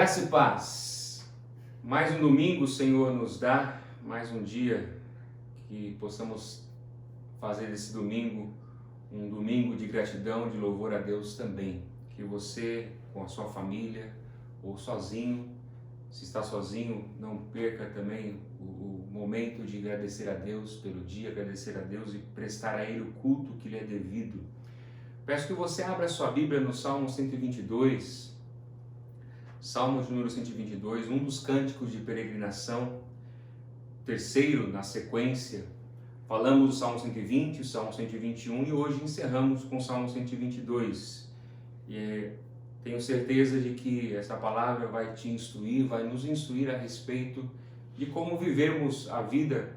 Graça e paz. Mais um domingo o Senhor nos dá, mais um dia que possamos fazer desse domingo um domingo de gratidão, de louvor a Deus também. Que você, com a sua família ou sozinho, se está sozinho, não perca também o momento de agradecer a Deus pelo dia, agradecer a Deus e prestar a Ele o culto que lhe é devido. Peço que você abra a sua Bíblia no Salmo 122, Salmo de número 122, um dos cânticos de peregrinação, terceiro na sequência. Falamos do Salmo 120, o Salmo 121 e hoje encerramos com o Salmo 122. E tenho certeza de que essa palavra vai te instruir, vai nos instruir a respeito de como vivermos a vida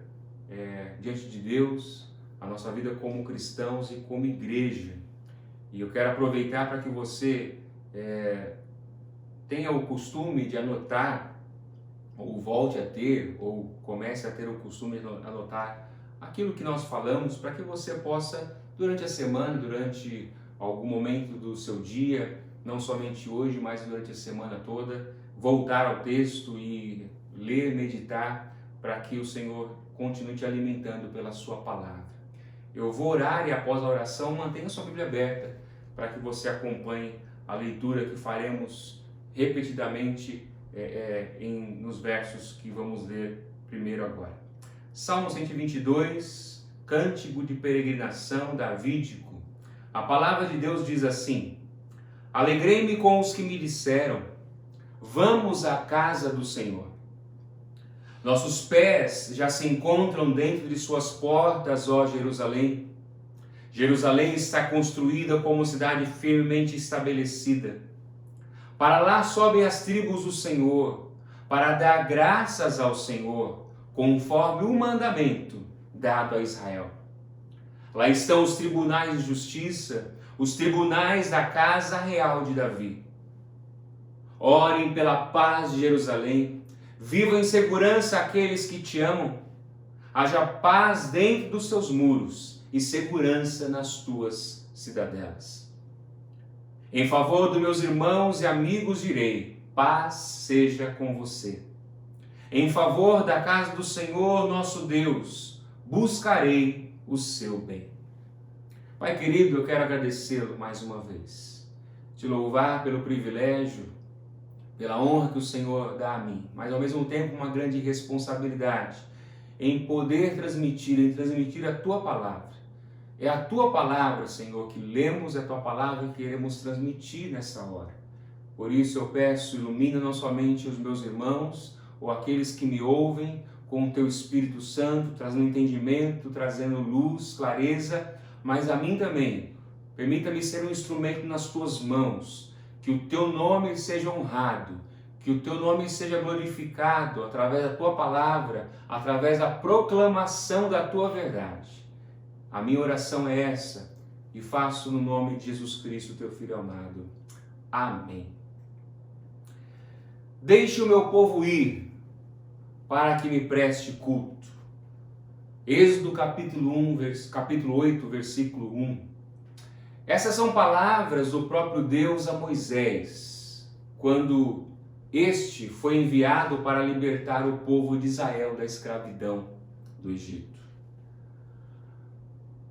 diante de Deus, a nossa vida como cristãos e como igreja. E eu quero aproveitar para que você tenha o costume de anotar, ou volte a ter, ou comece a ter o costume de anotar aquilo que nós falamos, para que você possa, durante a semana, durante algum momento do seu dia, não somente hoje, mas durante a semana toda, voltar ao texto e ler, meditar, para que o Senhor continue te alimentando pela sua palavra. Eu vou orar e após a oração, mantenha sua Bíblia aberta, para que você acompanhe a leitura que faremos repetidamente nos versos que vamos ler primeiro agora. Salmo 122, cântico de peregrinação davídico. A palavra de Deus diz assim: Alegrei-me com os que me disseram, vamos à casa do Senhor. Nossos pés já se encontram dentro de suas portas, ó Jerusalém. Jerusalém está construída como cidade firmemente estabelecida. Para lá sobem as tribos do Senhor, para dar graças ao Senhor, conforme o mandamento dado a Israel. Lá estão os tribunais de justiça, os tribunais da casa real de Davi. Orem pela paz de Jerusalém, vivam em segurança aqueles que te amam. Haja paz dentro dos seus muros e segurança nas tuas cidadelas. Em favor dos meus irmãos e amigos direi, paz seja com você. Em favor da casa do Senhor nosso Deus, buscarei o seu bem. Pai querido, eu quero agradecê-lo mais uma vez. Te louvar pelo privilégio, pela honra que o Senhor dá a mim, mas ao mesmo tempo uma grande responsabilidade em poder transmitir a tua palavra. É a tua palavra, Senhor, que lemos, é a tua palavra que queremos transmitir nessa hora. Por isso eu peço, ilumina não somente os meus irmãos, ou aqueles que me ouvem, com o teu Espírito Santo, trazendo entendimento, trazendo luz, clareza, mas a mim também. Permita-me ser um instrumento nas tuas mãos, que o teu nome seja honrado, que o teu nome seja glorificado através da tua palavra, através da proclamação da tua verdade. A minha oração é essa, e faço no nome de Jesus Cristo, teu Filho amado. Amém. Deixe o meu povo ir, para que me preste culto. Êxodo capítulo 8, versículo 1. Essas são palavras do próprio Deus a Moisés, quando este foi enviado para libertar o povo de Israel da escravidão do Egito.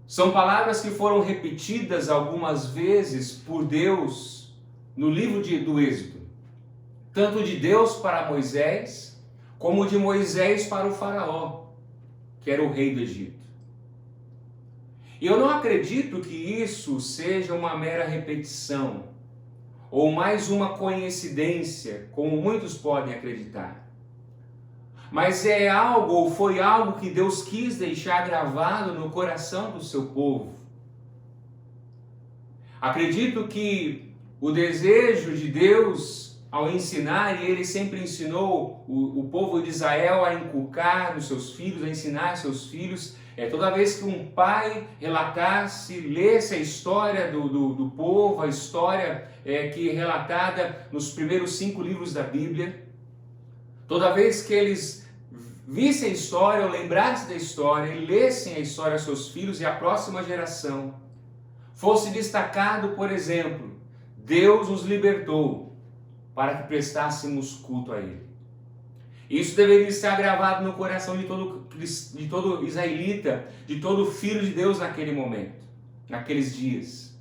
São palavras que foram repetidas algumas vezes por Deus no livro do Êxodo. Tanto de Deus para Moisés, como de Moisés para o faraó, que era o rei do Egito. E eu não acredito que isso seja uma mera repetição, ou mais uma coincidência, como muitos podem acreditar. Mas é algo, ou foi algo que Deus quis deixar gravado no coração do seu povo. Acredito que o desejo de Deus ao ensinar, e Ele sempre ensinou o povo de Israel a inculcar nos seus filhos, a ensinar seus filhos, toda vez que um pai relatasse, lesse a história do povo, a história que é relatada nos primeiros 5 livros da Bíblia, toda vez que eles vissem a história, ou lembrassem da história, e lessem a história aos seus filhos e à próxima geração, fosse destacado, por exemplo, Deus nos libertou para que prestássemos culto a Ele. Isso deveria estar gravado no coração de todo israelita, de todo filho de Deus naquele momento, naqueles dias.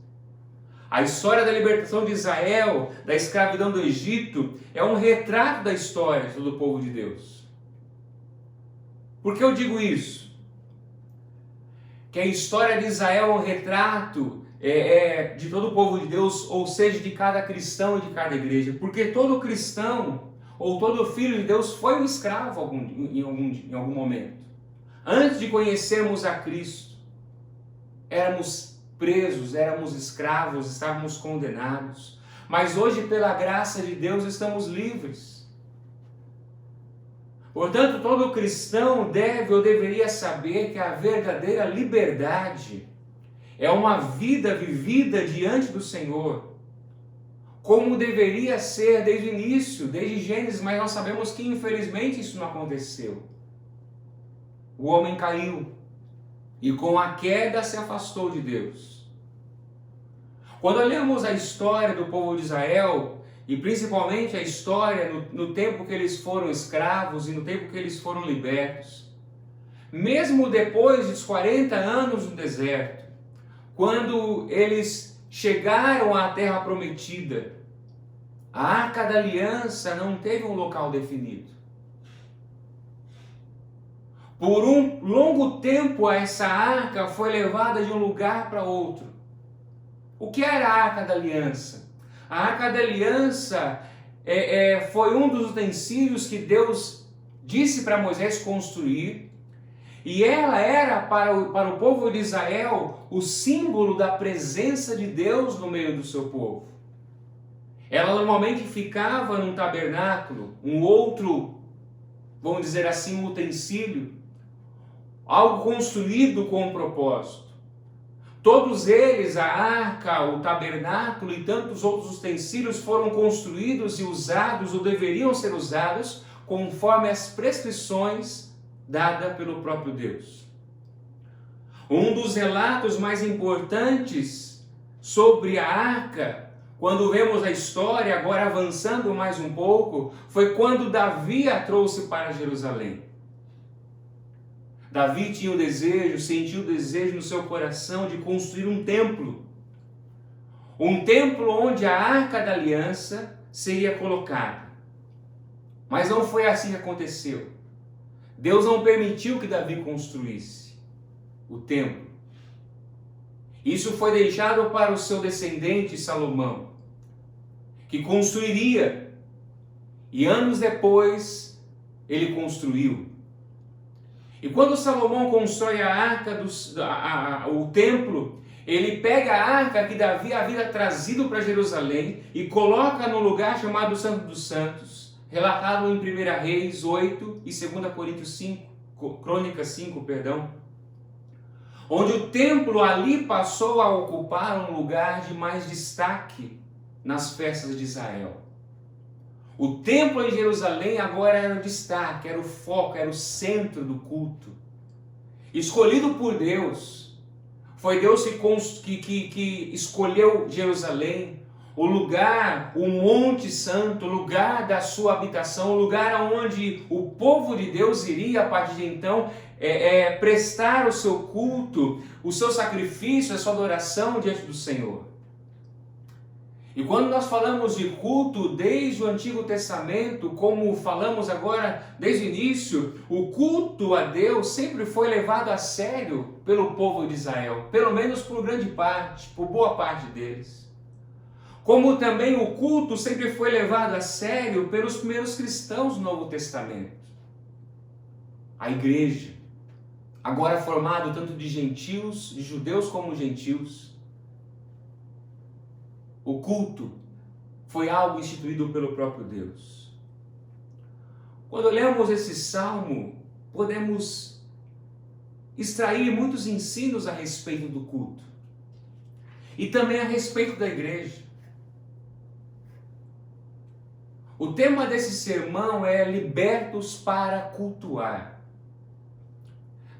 A história da libertação de Israel, da escravidão do Egito, é um retrato da história de todo o povo de Deus. Por que eu digo isso? Que a história de Israel é um retrato de todo o povo de Deus, ou seja, de cada cristão e de cada igreja. Porque todo cristão, ou todo filho de Deus, foi um escravo em algum momento. Antes de conhecermos a Cristo, éramos presos, éramos escravos, estávamos condenados. Mas hoje, pela graça de Deus, estamos livres. Portanto, todo cristão deve ou deveria saber que a verdadeira liberdade é uma vida vivida diante do Senhor, como deveria ser desde o início, desde Gênesis, mas nós sabemos que infelizmente isso não aconteceu. O homem caiu e com a queda se afastou de Deus. Quando olhamos a história do povo de Israel, e principalmente a história no tempo que eles foram escravos e no tempo que eles foram libertos, mesmo depois dos 40 anos no deserto, quando eles chegaram à terra prometida, a Arca da Aliança não teve um local definido. Por um longo tempo essa arca foi levada de um lugar para outro. O que era a Arca da Aliança? A Arca da Aliança foi um dos utensílios que Deus disse para Moisés construir, e ela era para o povo de Israel o símbolo da presença de Deus no meio do seu povo. Ela normalmente ficava num tabernáculo, um outro, vamos dizer assim, um utensílio, algo construído com um propósito. Todos eles, a arca, o tabernáculo e tantos outros utensílios foram construídos e usados, ou deveriam ser usados, conforme as prescrições dadas pelo próprio Deus. Um dos relatos mais importantes sobre a arca, quando vemos a história, agora avançando mais um pouco, foi quando Davi a trouxe para Jerusalém. Davi tinha o desejo, sentiu o desejo no seu coração de construir um templo. Um templo onde a Arca da Aliança seria colocada. Mas não foi assim que aconteceu. Deus não permitiu que Davi construísse o templo. Isso foi deixado para o seu descendente Salomão, que construiria. E anos depois, ele construiu. E quando Salomão constrói a arca, o templo, ele pega a arca que Davi havia trazido para Jerusalém e coloca no lugar chamado Santo dos Santos, relatado em 1 Reis 8 e 2 Coríntios 5, Crônicas 5, onde o templo ali passou a ocupar um lugar de mais destaque nas festas de Israel. O templo em Jerusalém agora era o destaque, era o foco, era o centro do culto. Escolhido por Deus, foi Deus que escolheu Jerusalém, o lugar, o Monte Santo, o lugar da sua habitação, o lugar onde o povo de Deus iria a partir de então prestar o seu culto, o seu sacrifício, a sua adoração diante do Senhor. E quando nós falamos de culto desde o Antigo Testamento, como falamos agora desde o início, o culto a Deus sempre foi levado a sério pelo povo de Israel, pelo menos por grande parte, por boa parte deles. Como também o culto sempre foi levado a sério pelos primeiros cristãos do Novo Testamento. A igreja, agora formada tanto de gentios, de judeus como gentios. O culto foi algo instituído pelo próprio Deus. Quando olhamos esse salmo, podemos extrair muitos ensinos a respeito do culto. E também a respeito da igreja. O tema desse sermão é libertos para cultuar.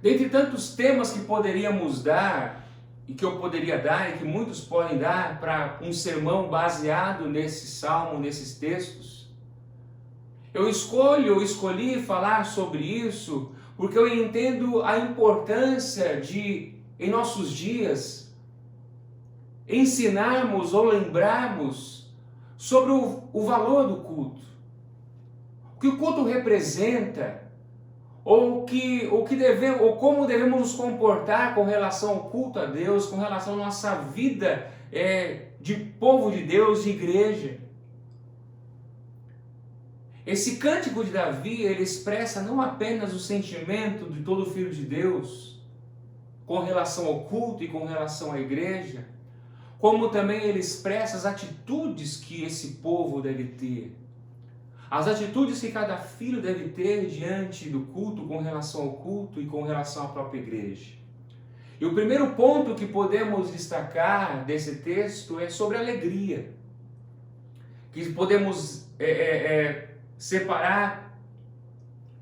Dentre tantos temas que poderíamos dar, e que eu poderia dar, e que muitos podem dar para um sermão baseado nesse salmo, nesses textos. Eu escolhi falar sobre isso porque eu entendo a importância de, em nossos dias, ensinarmos ou lembrarmos sobre o valor do culto. O que o culto representa, ou como devemos nos comportar com relação ao culto a Deus, com relação à nossa vida de povo de Deus, de igreja. Esse cântico de Davi, ele expressa não apenas o sentimento de todo filho de Deus com relação ao culto e com relação à igreja, como também ele expressa as atitudes que esse povo deve ter. As atitudes que cada filho deve ter diante do culto, com relação ao culto e com relação à própria igreja. E o primeiro ponto que podemos destacar desse texto é sobre a alegria. Que podemos separar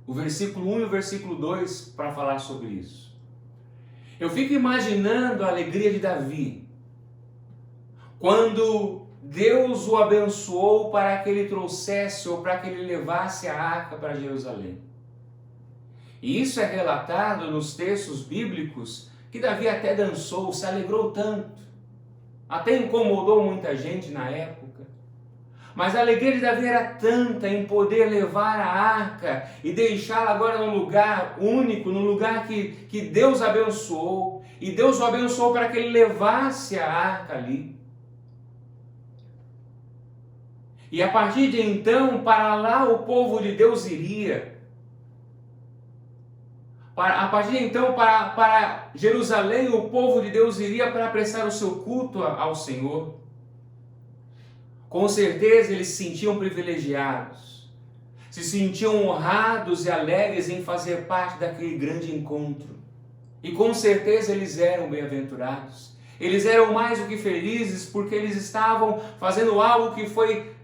o versículo 1 e o versículo 2 para falar sobre isso. Eu fico imaginando a alegria de Davi quando Deus o abençoou para que ele trouxesse ou para que ele levasse a arca para Jerusalém. E isso é relatado nos textos bíblicos que Davi até dançou, se alegrou tanto, até incomodou muita gente na época. Mas a alegria de Davi era tanta em poder levar a arca e deixá-la agora num lugar único, num lugar que Deus abençoou. E Deus o abençoou para que ele levasse a arca ali. E a partir de então, para lá o povo de Deus iria. A partir de então, para Jerusalém, o povo de Deus iria para prestar o seu culto ao Senhor. Com certeza eles se sentiam privilegiados, se sentiam honrados e alegres em fazer parte daquele grande encontro. E com certeza eles eram bem-aventurados. Eles eram mais do que felizes porque eles estavam fazendo algo que foi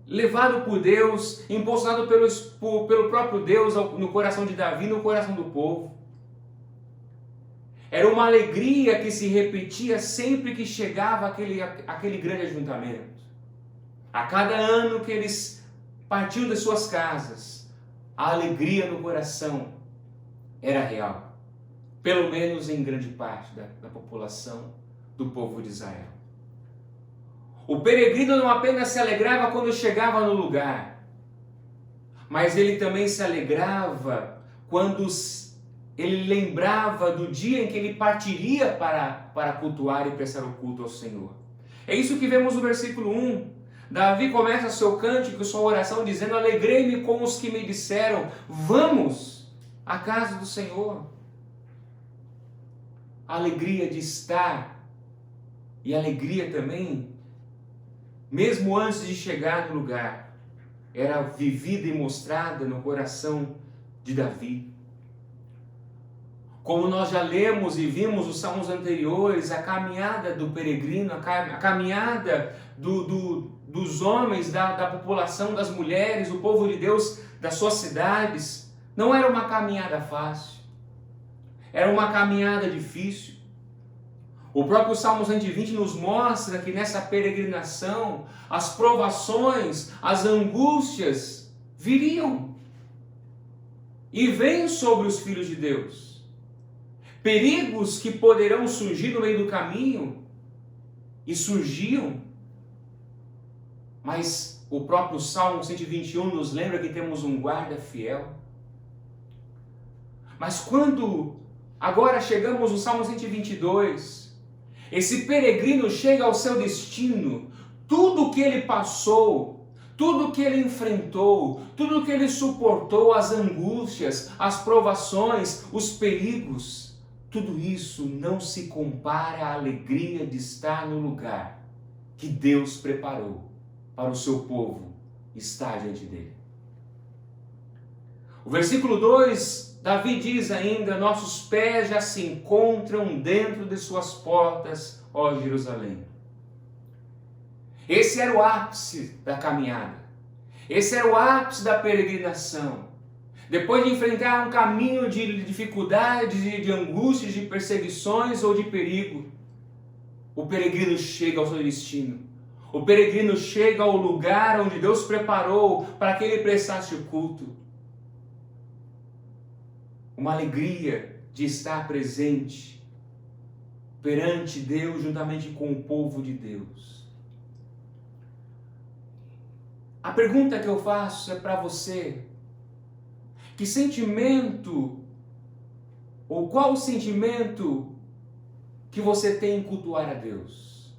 levado por Deus, impulsionado pelo próprio Deus no coração de Davi, no coração do povo. Era uma alegria que se repetia sempre que chegava aquele grande ajuntamento. A cada ano que eles partiam das suas casas, a alegria no coração era real. Pelo menos em grande parte da população do povo de Israel. O peregrino não apenas se alegrava quando chegava no lugar, mas ele também se alegrava quando ele lembrava do dia em que ele partiria para cultuar e prestar o culto ao Senhor. É isso que vemos no versículo 1. Davi começa seu cântico, sua oração, dizendo: alegrei-me com os que me disseram, vamos à casa do Senhor. A alegria de estar e a alegria também, mesmo antes de chegar no lugar, era vivida e mostrada no coração de Davi. Como nós já lemos e vimos nos salmos anteriores, a caminhada do peregrino, a caminhada dos homens, da população, das mulheres, do povo de Deus, das suas cidades, não era uma caminhada fácil, era uma caminhada difícil. O próprio Salmo 120 nos mostra que nessa peregrinação, as provações, as angústias viriam e vêm sobre os filhos de Deus. Perigos que poderão surgir no meio do caminho, e surgiam, mas o próprio Salmo 121 nos lembra que temos um guarda fiel. Mas quando agora chegamos no Salmo 122, esse peregrino chega ao seu destino, tudo o que ele passou, tudo o que ele enfrentou, tudo o que ele suportou, as angústias, as provações, os perigos, tudo isso não se compara à alegria de estar no lugar que Deus preparou para o seu povo estar diante dele. O versículo 2, Davi diz ainda: nossos pés já se encontram dentro de suas portas, ó Jerusalém. Esse era o ápice da caminhada. Esse era o ápice da peregrinação. Depois de enfrentar um caminho de dificuldades, de angústias, de perseguições ou de perigo, o peregrino chega ao seu destino. O peregrino chega ao lugar onde Deus preparou para que ele prestasse o culto. Uma alegria de estar presente perante Deus juntamente com o povo de Deus. A pergunta que eu faço é para você: que sentimento, ou qual o sentimento que você tem em cultuar a Deus?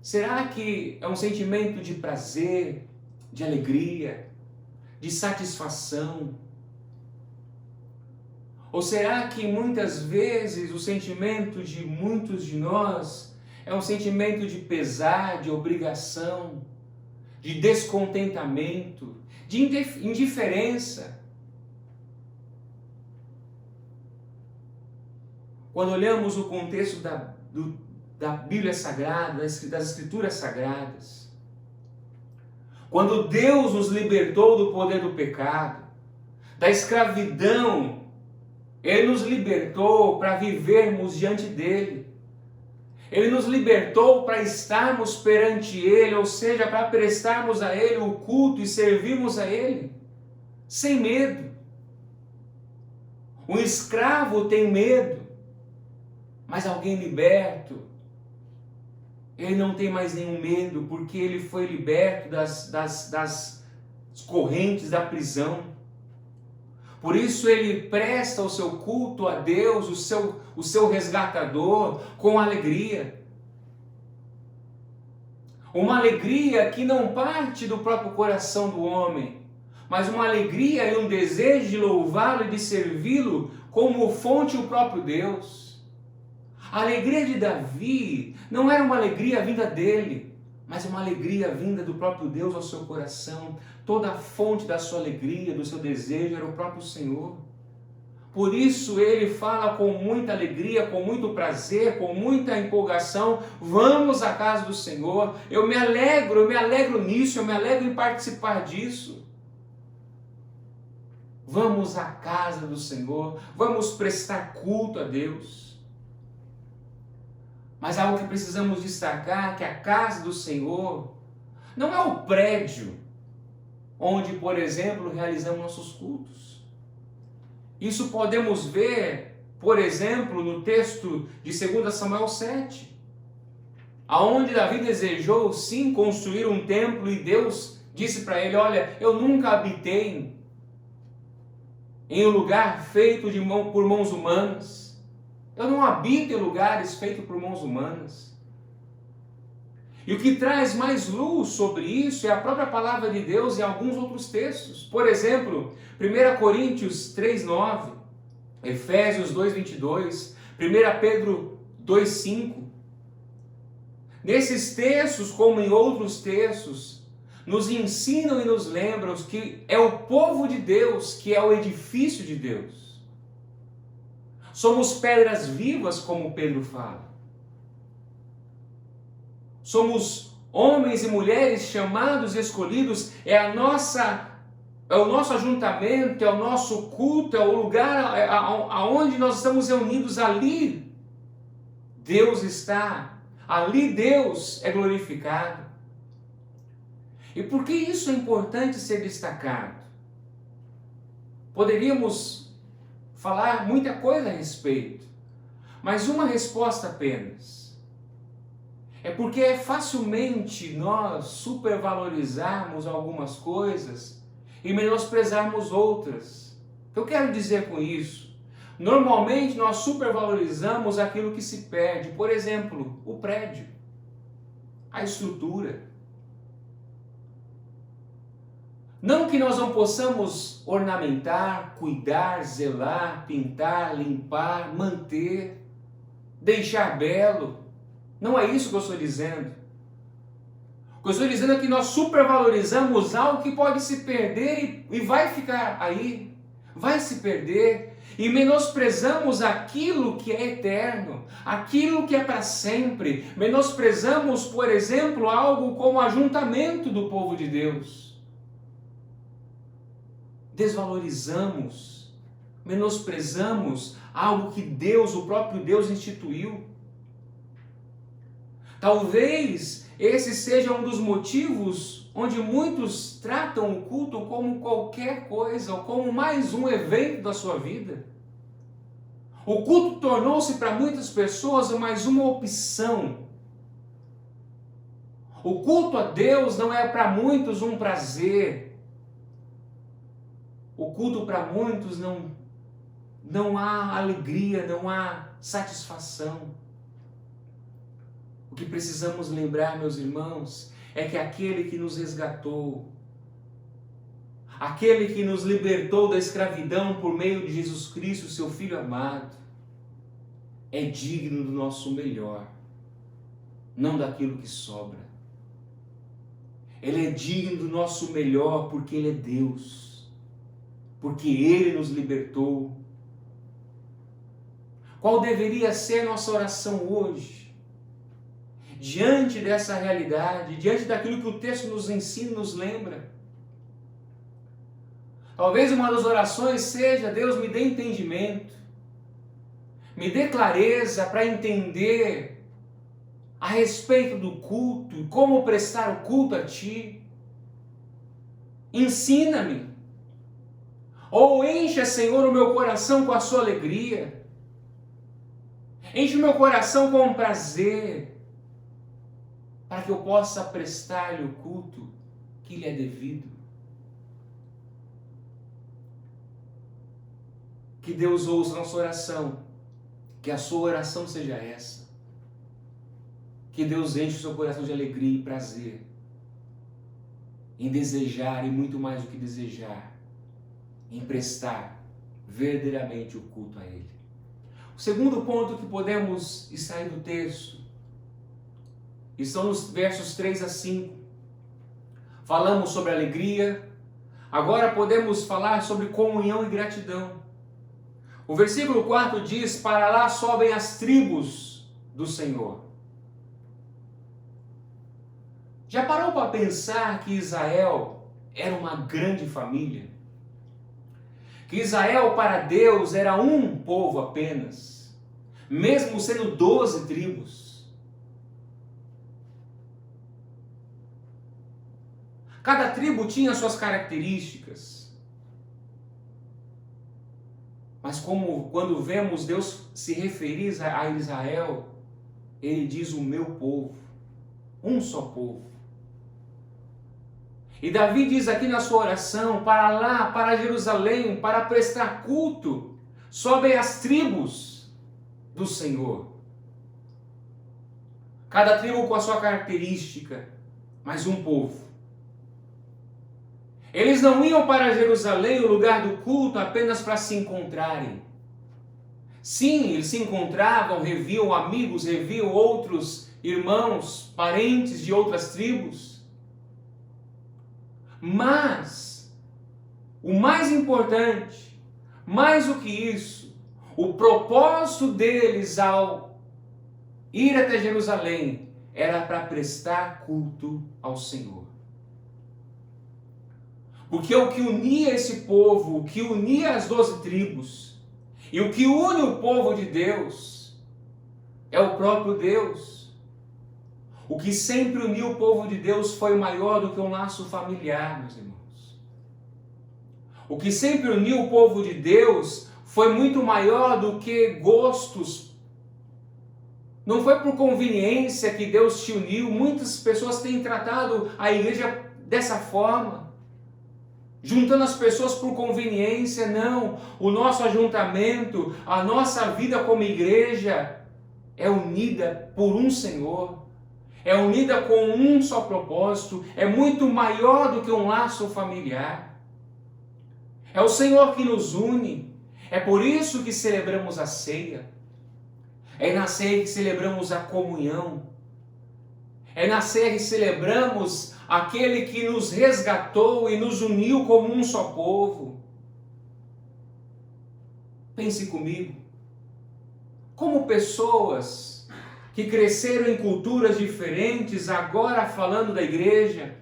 Será que é um sentimento de prazer, de alegria, de satisfação? Ou será que muitas vezes o sentimento de muitos de nós é um sentimento de pesar, de obrigação, de descontentamento, de indiferença? Quando olhamos o contexto da Bíblia Sagrada, das Escrituras Sagradas, quando Deus nos libertou do poder do pecado, da escravidão, Ele nos libertou para vivermos diante dEle. Ele nos libertou para estarmos perante Ele, ou seja, para prestarmos a Ele o culto e servirmos a Ele, sem medo. Um escravo tem medo, mas alguém liberto, ele não tem mais nenhum medo, porque ele foi liberto das correntes da prisão. Por isso ele presta o seu culto a Deus, o seu resgatador, com alegria. Uma alegria que não parte do próprio coração do homem, mas uma alegria e um desejo de louvá-lo e de servi-lo como fonte o próprio Deus. A alegria de Davi não era uma alegria vinda dele, mas uma alegria vinda do próprio Deus ao seu coração. Toda a fonte da sua alegria, do seu desejo, era o próprio Senhor. Por isso ele fala com muita alegria, com muito prazer, com muita empolgação: vamos à casa do Senhor. Eu me alegro nisso, eu me alegro em participar disso. Vamos à casa do Senhor, vamos prestar culto a Deus. Mas algo que precisamos destacar é que a casa do Senhor não é o prédio onde, por exemplo, realizamos nossos cultos. Isso podemos ver, por exemplo, no texto de 2 Samuel 7, aonde Davi desejou sim construir um templo e Deus disse para ele: olha, eu nunca habitei em um lugar feito por mãos humanas. Eu não habito em lugares feitos por mãos humanas. E o que traz mais luz sobre isso é a própria palavra de Deus e alguns outros textos. Por exemplo, 1 Coríntios 3,9, Efésios 2,22, 1 Pedro 2,5. Nesses textos, como em outros textos, nos ensinam e nos lembram que é o povo de Deus que é o edifício de Deus. Somos pedras vivas, como Pedro fala. Somos homens e mulheres chamados e escolhidos. É o nosso ajuntamento, é o nosso culto, é o lugar aonde nós estamos reunidos. Ali Deus está. Ali Deus é glorificado. E por que isso é importante ser destacado? Poderíamos falar muita coisa a respeito, mas uma resposta apenas. É porque é facilmente nós supervalorizarmos algumas coisas e menosprezarmos outras. O que eu quero dizer com isso? Normalmente nós supervalorizamos aquilo que se perde. Por exemplo, o prédio, a estrutura. Não que nós não possamos ornamentar, cuidar, zelar, pintar, limpar, manter, deixar belo. Não é isso que eu estou dizendo. O que eu estou dizendo é que nós supervalorizamos algo que pode se perder e vai ficar aí, vai se perder. E menosprezamos aquilo que é eterno, aquilo que é para sempre. Menosprezamos, por exemplo, algo como o ajuntamento do povo de Deus. desvalorizamos, menosprezamos algo que Deus, o próprio Deus, instituiu. Talvez esse seja um dos motivos onde muitos tratam o culto como qualquer coisa, ou como mais um evento da sua vida. O culto tornou-se para muitas pessoas mais uma opção. O culto a Deus não é para muitos um prazer. O culto para muitos não há alegria, não há satisfação. O que precisamos lembrar, meus irmãos, é que aquele que nos resgatou, aquele que nos libertou da escravidão por meio de Jesus Cristo, seu Filho amado, é digno do nosso melhor, não daquilo que sobra. Ele é digno do nosso melhor porque Ele é Deus, porque Ele nos libertou. Qual deveria ser nossa oração hoje? Diante dessa realidade, diante daquilo que o texto nos ensina e nos lembra. Talvez uma das orações seja: Deus, me dê entendimento, me dê clareza para entender a respeito do culto e como prestar o culto a Ti. Ensina-me. Ou encha, Senhor, o meu coração com a Sua alegria. Enche o meu coração com prazer, para que eu possa prestar-lhe o culto que lhe é devido. Que Deus ouça a nossa oração, que a sua oração seja essa. Que Deus enche o seu coração de alegria e prazer, em desejar, e muito mais do que desejar, em prestar verdadeiramente o culto a Ele. O segundo ponto que podemos extrair do texto estão nos versos 3 a 5. Falamos sobre alegria, agora podemos falar sobre comunhão e gratidão. O versículo 4 diz: para lá sobem as tribos do Senhor. Já parou para pensar que Israel era uma grande família? Que Israel para Deus era um povo apenas, mesmo sendo 12 tribos. Cada tribo tinha suas características. Mas quando vemos Deus se referir a Israel, Ele diz o meu povo, um só povo. E Davi diz aqui na sua oração: para lá, para Jerusalém, para prestar culto, sobem as tribos do Senhor. Cada tribo com a sua característica, mas um povo. Eles não iam para Jerusalém, o lugar do culto, apenas para se encontrarem. Sim, eles se encontravam, reviam amigos, reviam outros irmãos, parentes de outras tribos. Mas, o mais importante, mais do que isso, o propósito deles ao ir até Jerusalém era para prestar culto ao Senhor. Porque o que unia esse povo, o que unia as 12 tribos, e o que une o povo de Deus, é o próprio Deus. O que sempre uniu o povo de Deus foi maior do que um laço familiar, meus irmãos. O que sempre uniu o povo de Deus foi muito maior do que gostos. Não foi por conveniência que Deus te uniu. Muitas pessoas têm tratado a igreja dessa forma, juntando as pessoas por conveniência. Não, o nosso ajuntamento, a nossa vida como igreja é unida por um Senhor, é unida com um só propósito, é muito maior do que um laço familiar. É o Senhor que nos une, é por isso que celebramos a ceia, é na ceia que celebramos a comunhão, é na ceia que celebramos aquele que nos resgatou e nos uniu como um só povo. Pense comigo, como pessoas que cresceram em culturas diferentes, agora falando da igreja,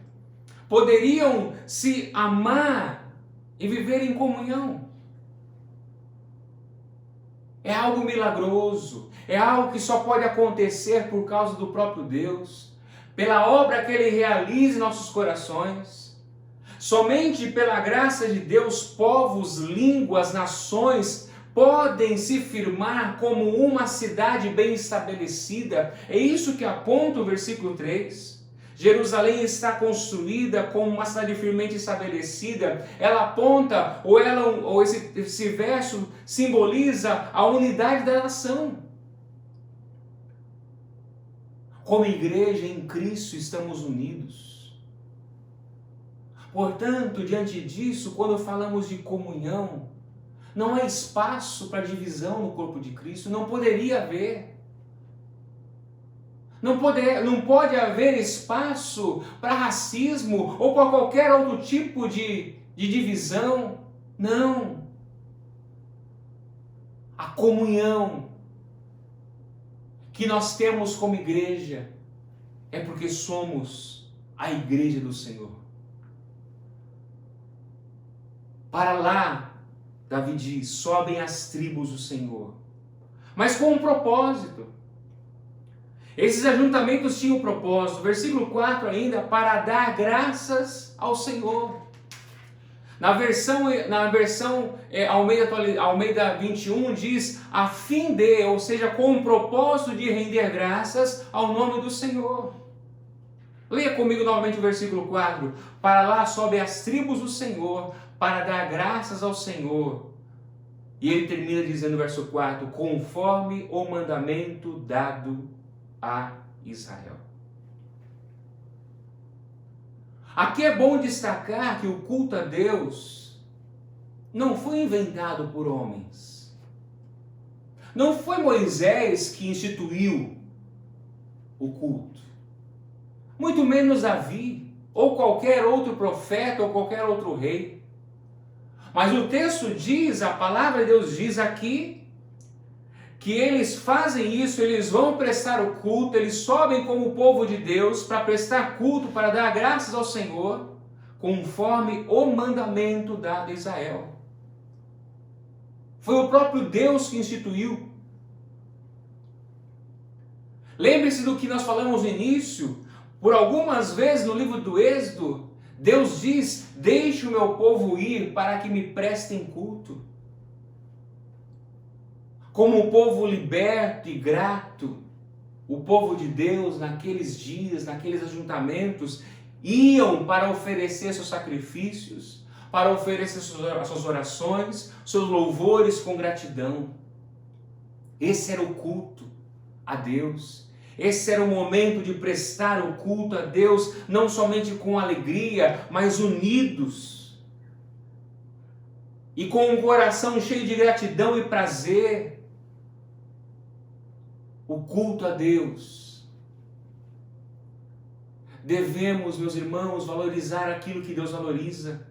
poderiam se amar e viver em comunhão. É algo milagroso, é algo que só pode acontecer por causa do próprio Deus, pela obra que Ele realiza em nossos corações. Somente pela graça de Deus, povos, línguas, nações podem se firmar como uma cidade bem estabelecida. É isso que aponta o versículo 3. Jerusalém está construída como uma cidade firmemente estabelecida. Ela aponta, ou esse verso simboliza a unidade da nação. Como igreja em Cristo estamos unidos. Portanto, diante disso, quando falamos de comunhão, não há espaço para divisão no corpo de Cristo, não poderia haver. Não pode haver espaço para racismo ou para qualquer outro tipo de divisão. Não. A comunhão que nós temos como igreja é porque somos a igreja do Senhor. Para lá, Davi diz, sobem as tribos do Senhor, mas com um propósito. Esses ajuntamentos tinham um propósito, versículo 4 ainda, para dar graças ao Senhor. Na versão Almeida 21 diz, a fim de, ou seja, com o propósito de render graças ao nome do Senhor. Leia comigo novamente o versículo 4. Para lá sobem as tribos do Senhor, para dar graças ao Senhor. E ele termina dizendo no verso 4, conforme o mandamento dado a Israel. Aqui é bom destacar que o culto a Deus não foi inventado por homens. Não foi Moisés que instituiu o culto. Muito menos Davi, ou qualquer outro profeta, ou qualquer outro rei. Mas o texto diz, a palavra de Deus diz aqui, que eles fazem isso, eles vão prestar o culto, eles sobem como povo de Deus para prestar culto, para dar graças ao Senhor, conforme o mandamento dado a Israel. Foi o próprio Deus que instituiu. Lembre-se do que nós falamos no início, por algumas vezes no livro do Êxodo, Deus diz, deixe o meu povo ir para que me prestem culto. Como um povo liberto e grato, o povo de Deus naqueles dias, naqueles ajuntamentos, iam para oferecer seus sacrifícios, para oferecer suas orações, seus louvores com gratidão. Esse era o culto a Deus. Esse era o momento de prestar o culto a Deus, não somente com alegria, mas unidos. E com um coração cheio de gratidão e prazer. O culto a Deus. Devemos, meus irmãos, valorizar aquilo que Deus valoriza.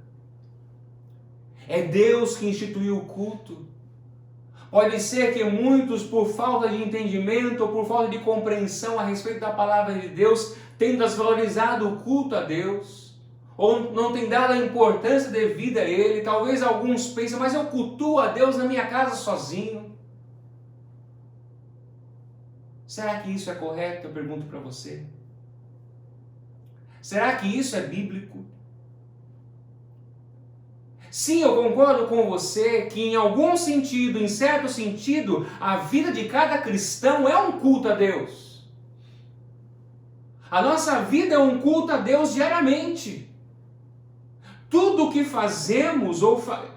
É Deus que instituiu o culto. Pode ser que muitos, por falta de entendimento ou por falta de compreensão a respeito da palavra de Deus, tenham desvalorizado o culto a Deus, ou não tenham dado a importância devida a Ele. Talvez alguns pensem, mas eu cultuo a Deus na minha casa sozinho. Será que isso é correto? Eu pergunto para você. Será que isso é bíblico? Sim, eu concordo com você que em algum sentido, em certo sentido, a vida de cada cristão é um culto a Deus. A nossa vida é um culto a Deus diariamente. Tudo o que fazemos,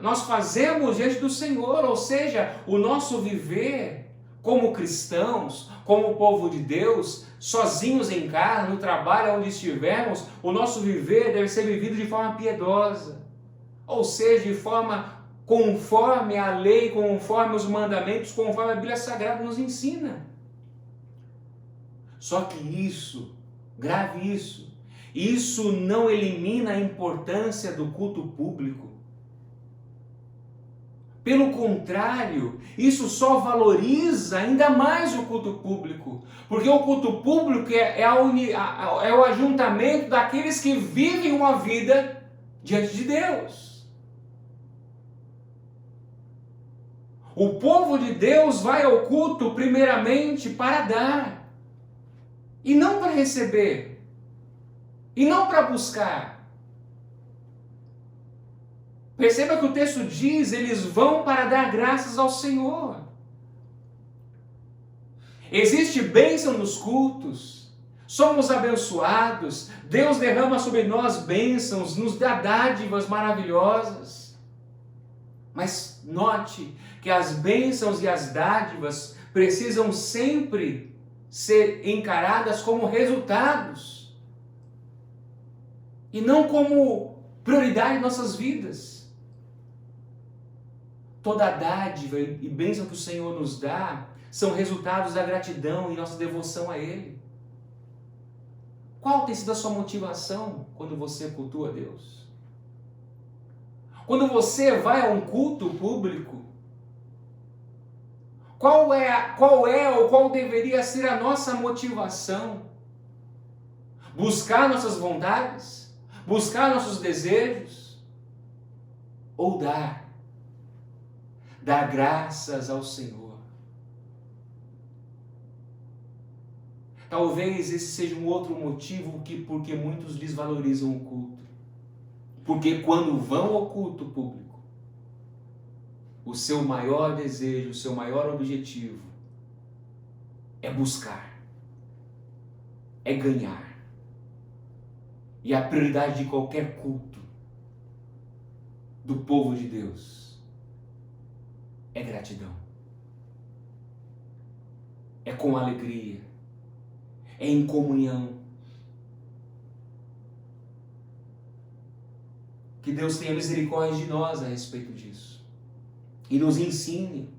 nós fazemos diante do Senhor, ou seja, o nosso viver como cristãos, como povo de Deus, sozinhos em casa, no trabalho, onde estivermos, o nosso viver deve ser vivido de forma piedosa. Ou seja, de forma conforme a lei, conforme os mandamentos, conforme a Bíblia Sagrada nos ensina. Só que isso, grave isso não elimina a importância do culto público. Pelo contrário, isso só valoriza ainda mais o culto público, porque o culto público é o ajuntamento daqueles que vivem uma vida diante de Deus. O povo de Deus vai ao culto primeiramente para dar, e não para receber, e não para buscar. Perceba que o texto diz, eles vão para dar graças ao Senhor. Existe bênção nos cultos, somos abençoados, Deus derrama sobre nós bênçãos, nos dá dádivas maravilhosas. Mas note que as bênçãos e as dádivas precisam sempre ser encaradas como resultados e não como prioridade em nossas vidas. Toda dádiva e bênção que o Senhor nos dá são resultados da gratidão e nossa devoção a Ele. Qual tem sido a sua motivação quando você cultua a Deus? Quando você vai a um culto público, qual deveria ser a nossa motivação? Buscar nossas vontades? Buscar nossos desejos? Ou dar graças ao Senhor? Talvez esse seja um outro motivo porque muitos desvalorizam o culto. Porque quando vão ao culto público, o seu maior desejo, o seu maior objetivo é buscar, é ganhar. E a prioridade de qualquer culto do povo de Deus é gratidão. É com alegria, é em comunhão. Que Deus tenha misericórdia de nós a respeito disso. E nos ensine.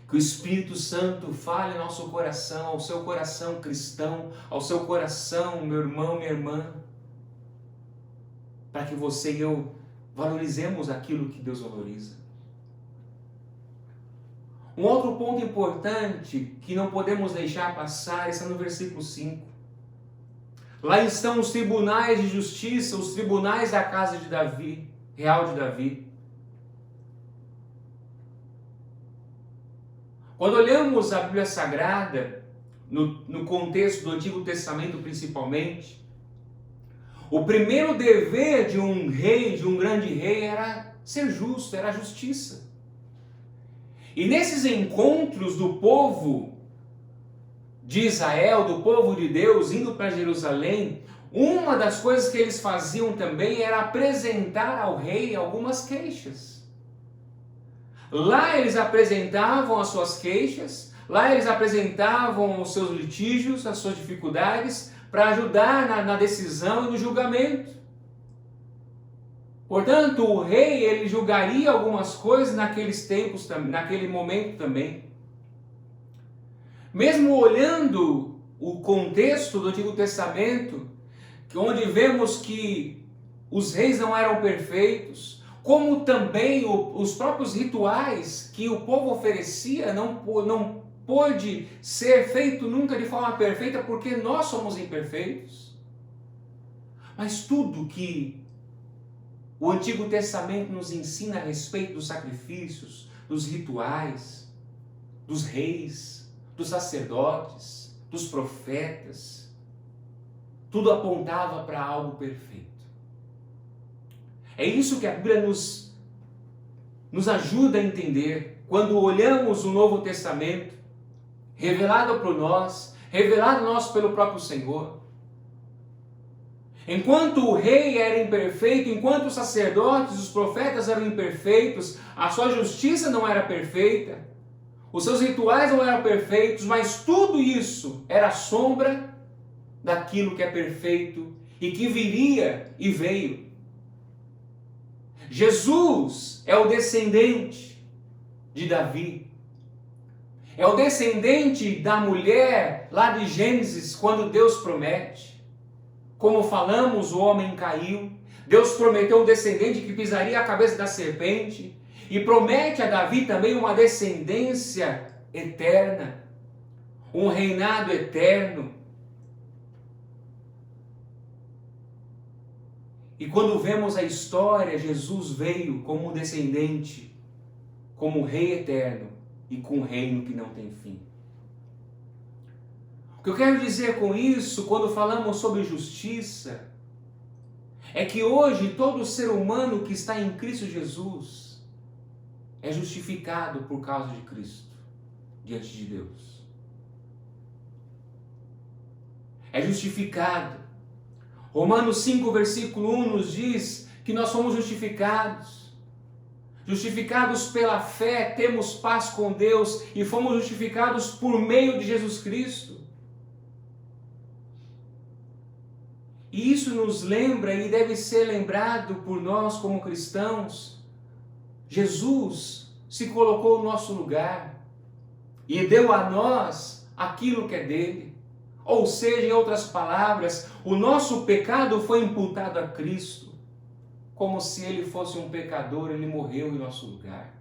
Que o Espírito Santo fale ao nosso coração, ao seu coração cristão, ao seu coração, meu irmão, minha irmã. Para que você e eu valorizemos aquilo que Deus valoriza. Um outro ponto importante que não podemos deixar passar está no versículo 5. Lá estão os tribunais de justiça, os tribunais da casa de Davi, real de Davi. Quando olhamos a Bíblia Sagrada, no contexto do Antigo Testamento principalmente, o primeiro dever de um rei, de um grande rei, era ser justo, era a justiça. E nesses encontros do povo de Israel, do povo de Deus, indo para Jerusalém, uma das coisas que eles faziam também era apresentar ao rei algumas queixas. Lá eles apresentavam as suas queixas, lá eles apresentavam os seus litígios, as suas dificuldades, para ajudar na decisão e no julgamento. Portanto, o rei, ele julgaria algumas coisas naqueles tempos, naquele momento também. Mesmo olhando o contexto do Antigo Testamento, onde vemos que os reis não eram perfeitos, como também os próprios rituais que o povo oferecia não pôde ser feito nunca de forma perfeita, porque nós somos imperfeitos. Mas tudo que o Antigo Testamento nos ensina a respeito dos sacrifícios, dos rituais, dos reis, dos sacerdotes, dos profetas, tudo apontava para algo perfeito. É isso que a Bíblia nos ajuda a entender quando olhamos o Novo Testamento, revelado por nós, revelado a nós pelo próprio Senhor. Enquanto o rei era imperfeito, enquanto os sacerdotes, os profetas eram imperfeitos, a sua justiça não era perfeita, os seus rituais não eram perfeitos, mas tudo isso era sombra daquilo que é perfeito e que viria e veio. Jesus é o descendente de Davi. É o descendente da mulher lá de Gênesis, quando Deus promete. Como falamos, o homem caiu. Deus prometeu um descendente que pisaria a cabeça da serpente. E promete a Davi também uma descendência eterna. Um reinado eterno. E quando vemos a história, Jesus veio como descendente, como rei eterno, e com um reino que não tem fim. O que eu quero dizer com isso, quando falamos sobre justiça, é que hoje todo ser humano que está em Cristo Jesus é justificado por causa de Cristo, diante de Deus. É justificado. Romanos 5, versículo 1 nos diz que nós somos justificados. Justificados pela fé, temos paz com Deus e fomos justificados por meio de Jesus Cristo. E isso nos lembra e deve ser lembrado por nós como cristãos. Jesus se colocou no nosso lugar e deu a nós aquilo que é dele. Ou seja, em outras palavras, o nosso pecado foi imputado a Cristo. Como se ele fosse um pecador, ele morreu em nosso lugar.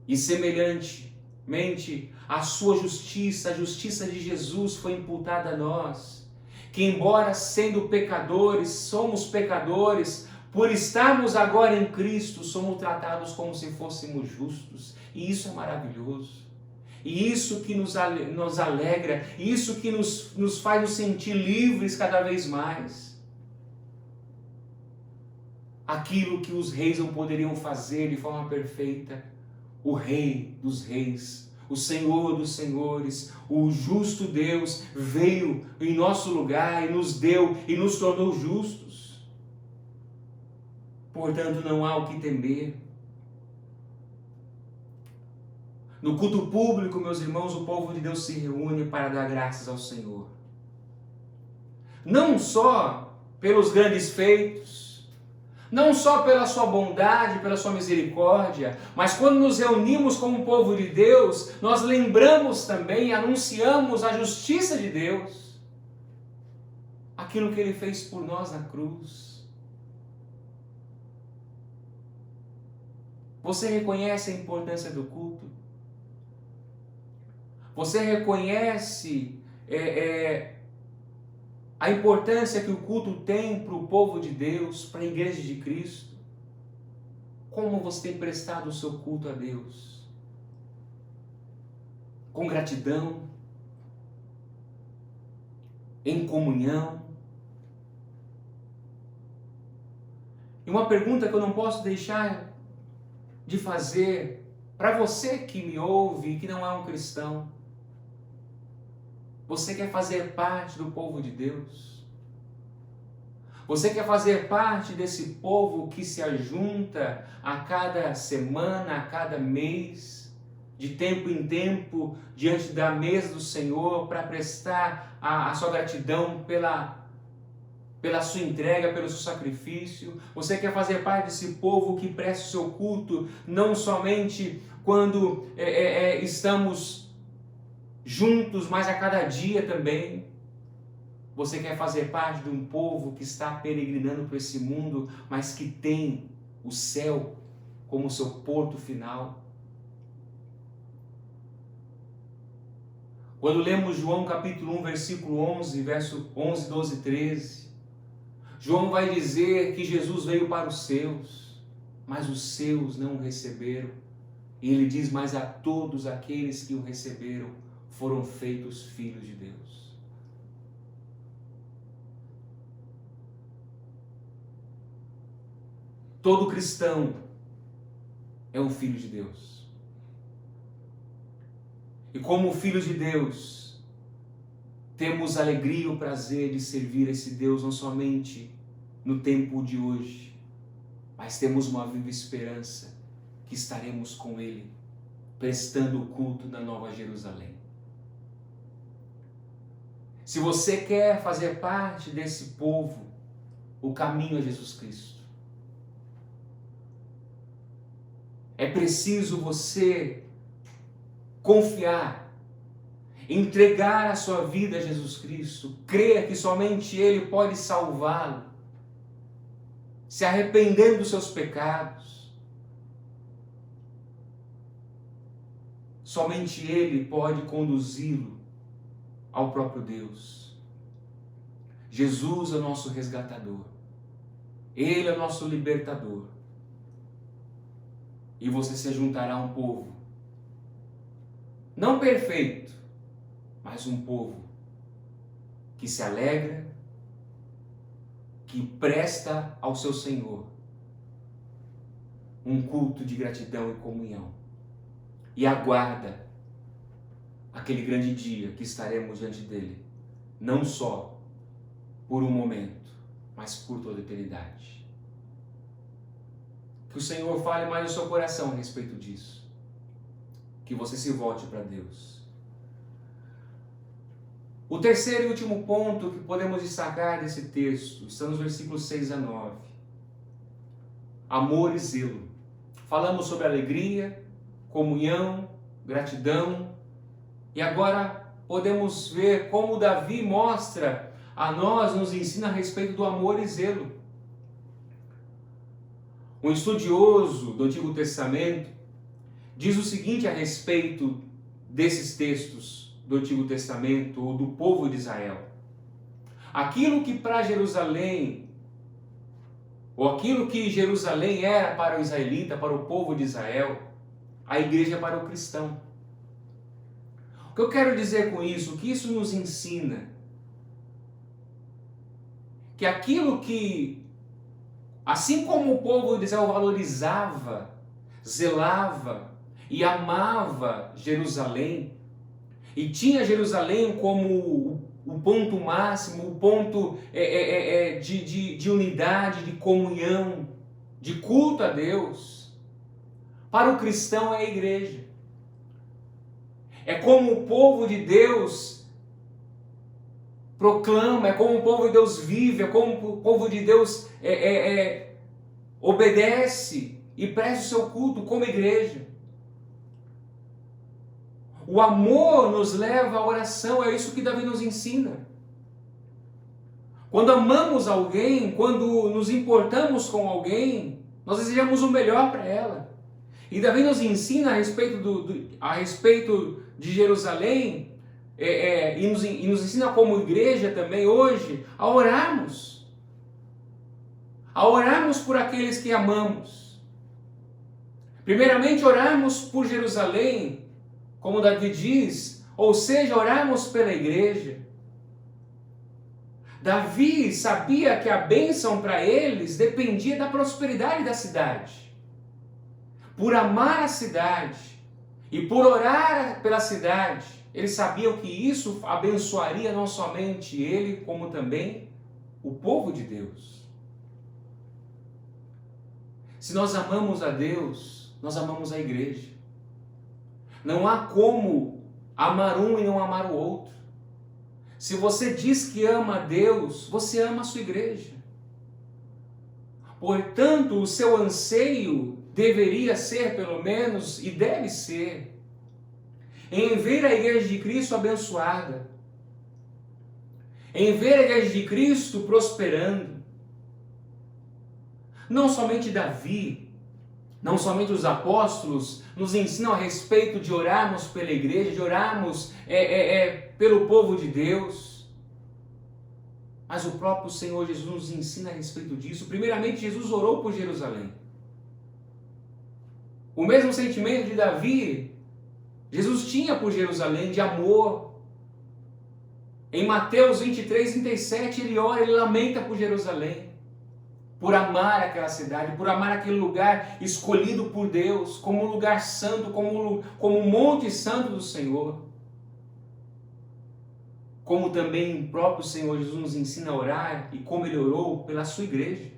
E semelhantemente, a sua justiça, a justiça de Jesus foi imputada a nós. Que embora sendo pecadores, somos pecadores, por estarmos agora em Cristo, somos tratados como se fôssemos justos. E isso é maravilhoso. E isso que nos alegra, isso que nos faz nos sentir livres cada vez mais. Aquilo que os reis não poderiam fazer de forma perfeita, o Rei dos Reis, o Senhor dos Senhores, o justo Deus veio em nosso lugar e nos deu e nos tornou justos. Portanto, não há o que temer. No culto público, meus irmãos, o povo de Deus se reúne para dar graças ao Senhor. Não só pelos grandes feitos, não só pela sua bondade, pela sua misericórdia, mas quando nos reunimos como povo de Deus, nós lembramos também, anunciamos a justiça de Deus, aquilo que Ele fez por nós na cruz. Você reconhece a importância do culto? Você reconhece a importância que o culto tem para o povo de Deus, para a igreja de Cristo? Como você tem prestado o seu culto a Deus? Com gratidão? Em comunhão? E uma pergunta que eu não posso deixar de fazer para você que me ouve e que não é um cristão: você quer fazer parte do povo de Deus? Você quer fazer parte desse povo que se ajunta a cada semana, a cada mês, de tempo em tempo, diante da mesa do Senhor, para prestar a sua gratidão pela sua entrega, pelo seu sacrifício? Você quer fazer parte desse povo que presta o seu culto, não somente quando estamos juntos, mas a cada dia também? Você quer fazer parte de um povo que está peregrinando por esse mundo, mas que tem o céu como seu porto final? Quando lemos João capítulo 1, versículo 11, verso 11, 12 e 13, João vai dizer que Jesus veio para os seus, mas os seus não o receberam. E ele diz: mas a todos aqueles que o receberam foram feitos filhos de Deus. Todo cristão é um filho de Deus. E como filhos de Deus, temos a alegria e o prazer de servir esse Deus não somente no tempo de hoje, mas temos uma viva esperança que estaremos com Ele, prestando o culto na Nova Jerusalém. Se você quer fazer parte desse povo, o caminho é Jesus Cristo. É preciso você confiar, entregar a sua vida a Jesus Cristo, crer que somente Ele pode salvá-lo, se arrependendo dos seus pecados. Somente Ele pode conduzi-lo ao próprio Deus. Jesus é o nosso resgatador. Ele é o nosso libertador. e você se juntará a um povo, não perfeito, mas um povo que se alegra, que presta ao seu Senhor um culto de gratidão e comunhão, e aguarda aquele grande dia que estaremos diante dele, não só por um momento, mas por toda a eternidade. Que o Senhor fale mais no seu coração a respeito disso. Que você se volte para Deus. O terceiro e último ponto que podemos destacar desse texto está nos versículos 6 a 9. Amor e zelo. Falamos sobre alegria, comunhão, gratidão, e agora podemos ver como Davi mostra a nós, nos ensina a respeito do amor e zelo. Um estudioso do Antigo Testamento diz o seguinte a respeito desses textos do Antigo Testamento, ou do povo de Israel. Aquilo que para Jerusalém, ou aquilo que Jerusalém era para o israelita, para o povo de Israel, a igreja para o cristão. O que eu quero dizer com isso? O que isso nos ensina? Que aquilo que, assim como o povo de Israel valorizava, zelava e amava Jerusalém, e tinha Jerusalém como o ponto máximo, o ponto de unidade, de comunhão, de culto a Deus, para o cristão é a igreja. É como o povo de Deus proclama, é como o povo de Deus vive, é como o povo de Deus obedece e presta o seu culto como igreja. O amor nos leva à oração, é isso que Davi nos ensina. Quando amamos alguém, quando nos importamos com alguém, nós desejamos o melhor para ela. E Davi nos ensina a respeito de Jerusalém, e nos ensina como igreja também hoje, a orarmos por aqueles que amamos. Primeiramente, orarmos por Jerusalém, como Davi diz, ou seja, orarmos pela igreja. Davi sabia que a bênção para eles dependia da prosperidade da cidade. Por amar a cidade e por orar pela cidade, eles sabiam que isso abençoaria não somente ele, como também o povo de Deus. Se nós amamos a Deus, nós amamos a igreja. Não há como amar um e não amar o outro. Se você diz que ama a Deus, você ama a sua igreja. Portanto, o seu anseio deveria ser, pelo menos, e deve ser, em ver a igreja de Cristo abençoada, em ver a igreja de Cristo prosperando. Não somente Davi, não somente os apóstolos nos ensinam a respeito de orarmos pela igreja, de orarmos pelo povo de Deus, mas o próprio Senhor Jesus nos ensina a respeito disso. Primeiramente, Jesus orou por Jerusalém. O mesmo sentimento de Davi, Jesus tinha por Jerusalém, de amor. Em Mateus 23, 37, ele ora, ele lamenta por Jerusalém, por amar aquela cidade, por amar aquele lugar escolhido por Deus, como um lugar santo, como um monte santo do Senhor. Como também o próprio Senhor Jesus nos ensina a orar, e como ele orou pela sua igreja.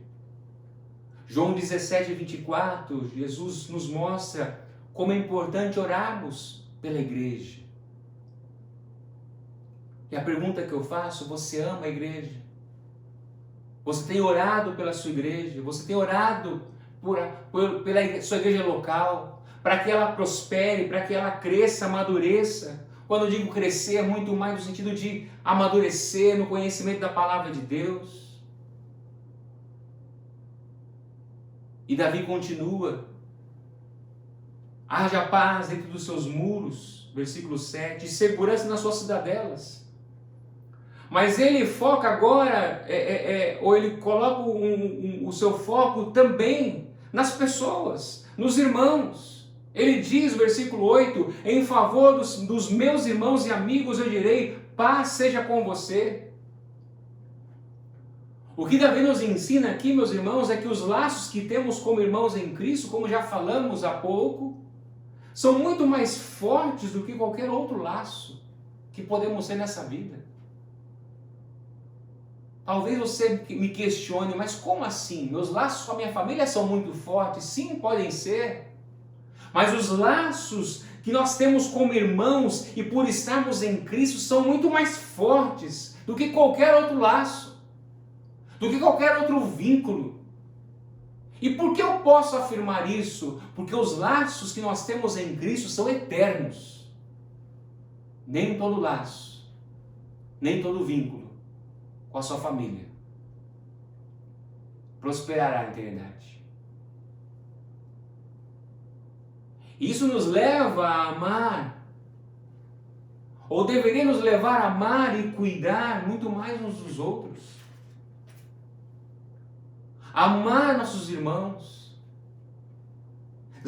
João 17, 24, Jesus nos mostra como é importante orarmos pela igreja. E a pergunta que eu faço, você ama a igreja? Você tem orado pela sua igreja? Você tem orado pela sua igreja local? Para que ela prospere, para que ela cresça, amadureça? Quando eu digo crescer, é muito mais no sentido de amadurecer no conhecimento da palavra de Deus. E Davi continua: haja paz dentro dos seus muros, versículo 7, e segurança nas suas cidadelas. Mas ele foca agora, ou ele coloca o seu foco também nas pessoas, nos irmãos. Ele diz, versículo 8, em favor dos meus irmãos e amigos eu direi, paz seja com você. O que Davi nos ensina aqui, meus irmãos, é que os laços que temos como irmãos em Cristo, como já falamos há pouco, são muito mais fortes do que qualquer outro laço que podemos ter nessa vida. Talvez você me questione, mas como assim? Meus laços com a minha família são muito fortes? Sim, podem ser. Mas os laços que nós temos como irmãos e por estarmos em Cristo são muito mais fortes do que qualquer outro laço, do que qualquer outro vínculo. E por que eu posso afirmar isso? Porque os laços que nós temos em Cristo são eternos. Nem todo laço, nem todo vínculo com a sua família prosperará na eternidade. Isso nos leva a amar, ou deveria nos levar a amar e cuidar muito mais uns dos outros. Amar nossos irmãos,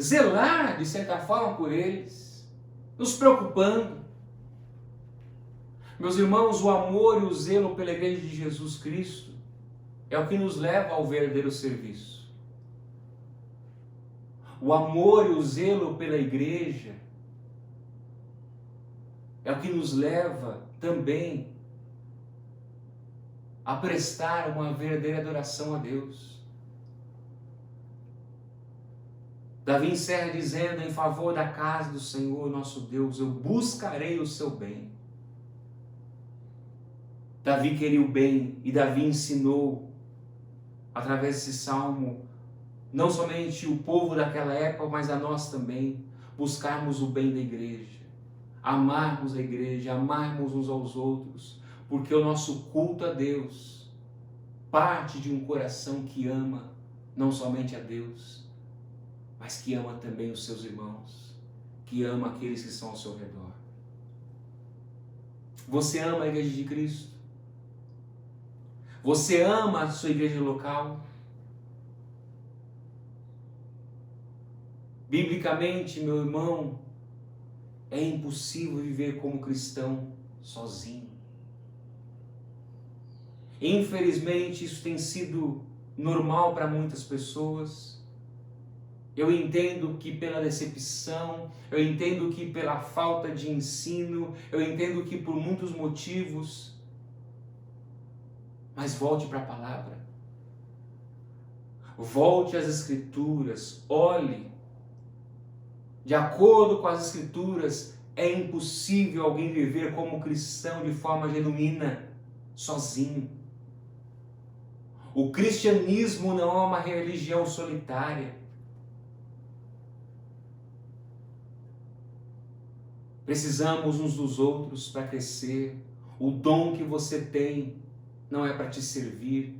zelar de certa forma por eles, nos preocupando. Meus irmãos, o amor e o zelo pela igreja de Jesus Cristo é o que nos leva ao verdadeiro serviço. O amor e o zelo pela igreja é o que nos leva também a prestar uma verdadeira adoração a Deus. Davi encerra dizendo, em favor da casa do Senhor nosso Deus, eu buscarei o seu bem. Davi queria o bem e Davi ensinou, através desse salmo, não somente o povo daquela época, mas a nós também, buscarmos o bem da igreja, amarmos a igreja, amarmos uns aos outros, porque o nosso culto a Deus parte de um coração que ama não somente a Deus, mas que ama também os seus irmãos, que ama aqueles que estão ao seu redor. Você ama a igreja de Cristo? Você ama a sua igreja local? Biblicamente, meu irmão, é impossível viver como cristão sozinho. Infelizmente, isso tem sido normal para muitas pessoas. Eu entendo que pela decepção, eu entendo que pela falta de ensino, eu entendo que por muitos motivos. Mas volte para a palavra. Volte às Escrituras. Olhe. De acordo com as Escrituras, é impossível alguém viver como cristão de forma genuína, sozinho. O cristianismo não é uma religião solitária. Precisamos uns dos outros para crescer. O dom que você tem não é para te servir,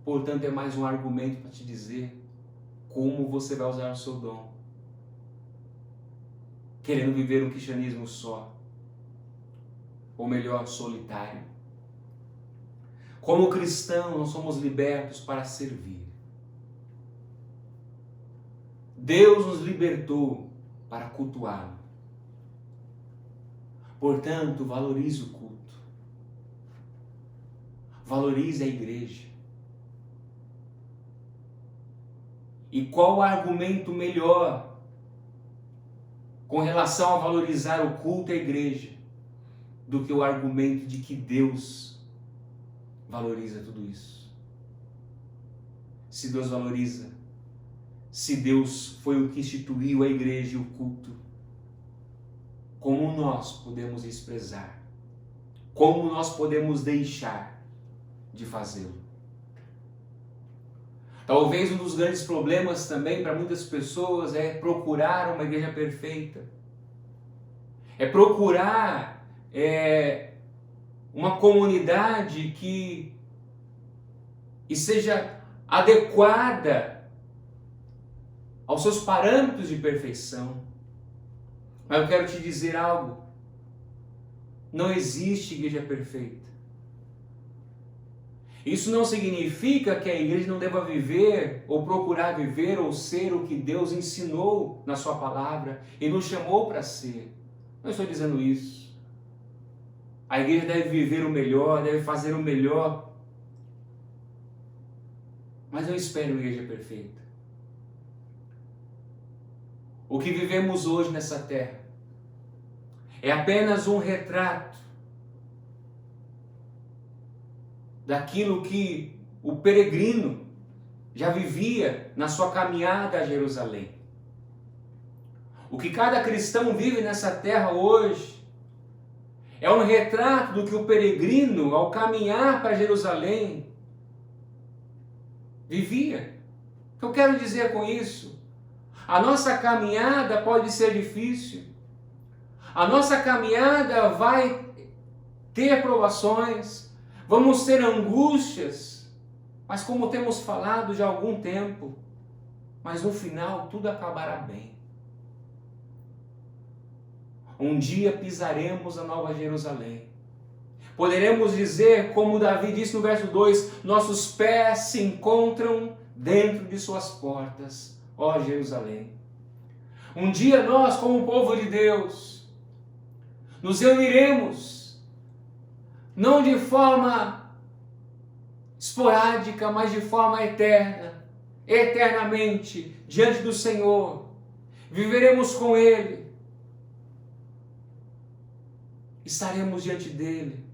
portanto é mais um argumento para te dizer como você vai usar o seu dom. Querendo viver um cristianismo só, ou melhor, solitário. Como cristão, nós somos libertos para servir. Deus nos libertou para cultuá-lo. Portanto, valorize o culto. Valorize a igreja. E qual o argumento melhor com relação a valorizar o culto à igreja do que o argumento de que Deus valoriza tudo isso? Se Deus valoriza, se Deus foi o que instituiu a igreja e o culto, como nós podemos desprezar? Como nós podemos deixar de fazê-lo? Talvez um dos grandes problemas também para muitas pessoas é procurar uma igreja perfeita. É procurar uma comunidade que seja adequada aos seus parâmetros de perfeição. Mas eu quero te dizer algo. Não existe igreja perfeita. Isso não significa que a igreja não deva viver, ou procurar viver, ou ser o que Deus ensinou na sua palavra e nos chamou para ser. Não estou dizendo isso. A igreja deve viver o melhor, deve fazer o melhor. Mas não espere uma igreja perfeita. O que vivemos hoje nessa terra é apenas um retrato daquilo que o peregrino já vivia na sua caminhada a Jerusalém. O que cada cristão vive nessa terra hoje é um retrato do que o peregrino, ao caminhar para Jerusalém, vivia. O que eu quero dizer com isso? A nossa caminhada pode ser difícil. A nossa caminhada vai ter provações, vamos ter angústias, mas como temos falado já há algum tempo, mas no final tudo acabará bem. Um dia pisaremos a Nova Jerusalém. Poderemos dizer, como Davi disse no verso 2, nossos pés se encontram dentro de suas portas, ó Jerusalém. Um dia nós, como povo de Deus, nos reuniremos, não de forma esporádica, mas de forma eterna, eternamente, diante do Senhor. Viveremos com Ele. Estaremos diante dEle.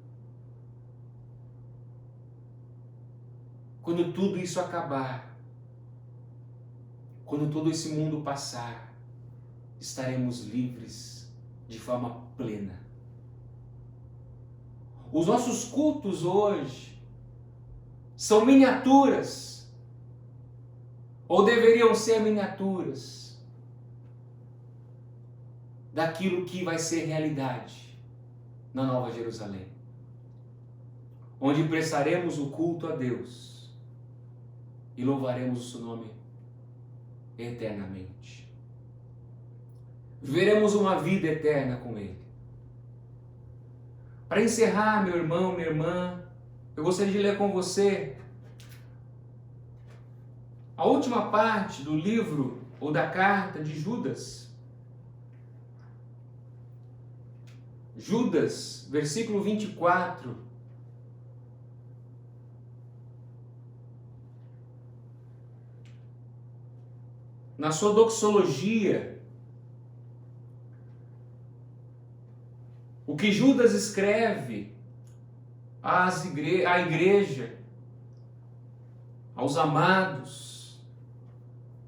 Quando tudo isso acabar, quando todo esse mundo passar, estaremos livres de forma plena. Os nossos cultos hoje são miniaturas, ou deveriam ser miniaturas, daquilo que vai ser realidade na Nova Jerusalém, onde prestaremos o culto a Deus e louvaremos o seu nome eternamente. Viveremos uma vida eterna com Ele. Para encerrar, meu irmão, minha irmã, eu gostaria de ler com você a última parte do livro ou da carta de Judas. Judas, versículo 24. Na sua doxologia, o que Judas escreve à igreja, aos amados,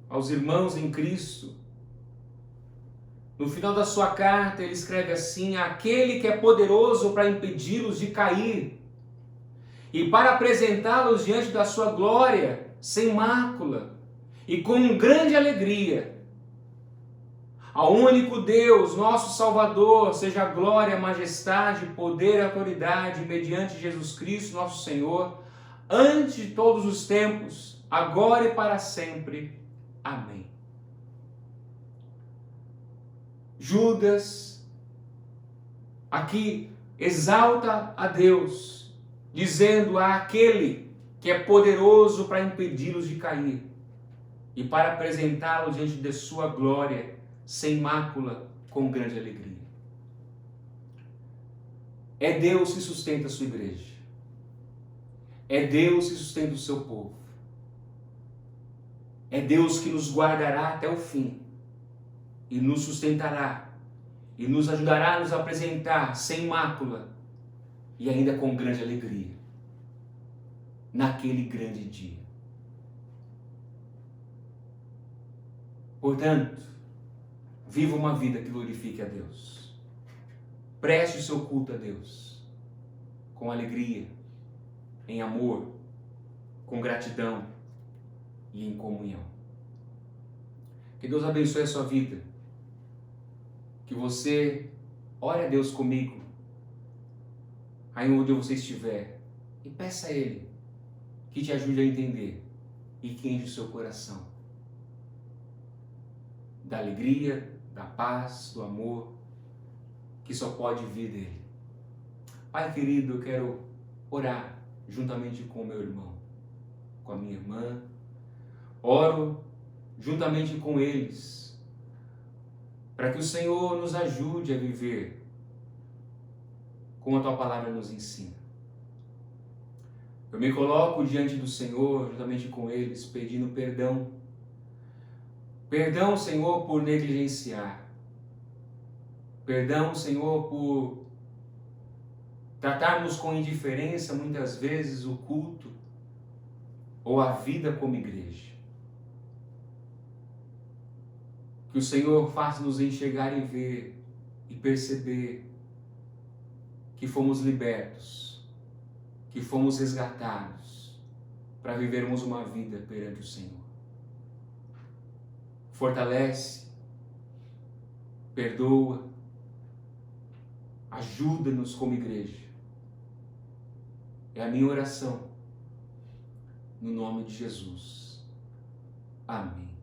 aos irmãos em Cristo. No final da sua carta, ele escreve assim: aquele que é poderoso para impedi-los de cair e para apresentá-los diante da sua glória, sem mácula e com grande alegria. Ao único Deus, nosso Salvador, seja a glória, majestade, poder e autoridade, mediante Jesus Cristo, nosso Senhor, antes de todos os tempos, agora e para sempre. Amém. Judas aqui exalta a Deus, dizendo a aquele que é poderoso para impedi-los de cair e para apresentá-los diante de sua glória, sem mácula, com grande alegria. É Deus que sustenta a sua igreja. É Deus que sustenta o seu povo. É Deus que nos guardará até o fim e nos sustentará e nos ajudará a nos apresentar sem mácula e ainda com grande alegria naquele grande dia. Portanto, viva uma vida que glorifique a Deus. Preste o seu culto a Deus com alegria, em amor, com gratidão e em comunhão. Que Deus abençoe a sua vida. Que você ore a Deus comigo, aí onde você estiver, e peça a Ele que te ajude a entender e que enche o seu coração da alegria, da paz, do amor que só pode vir dele. Pai querido, eu quero orar juntamente com o meu irmão, com a minha irmã. Oro juntamente com eles, para que o Senhor nos ajude a viver como a Tua Palavra nos ensina. Eu me coloco diante do Senhor, juntamente com eles, pedindo perdão. Perdão, Senhor, por negligenciar. Perdão, Senhor, por tratarmos com indiferença, muitas vezes, o culto ou a vida como igreja. Que o Senhor faça-nos enxergar e ver e perceber que fomos libertos, que fomos resgatados para vivermos uma vida perante o Senhor. Fortalece, perdoa, ajuda-nos como igreja. É a minha oração, no nome de Jesus. Amém.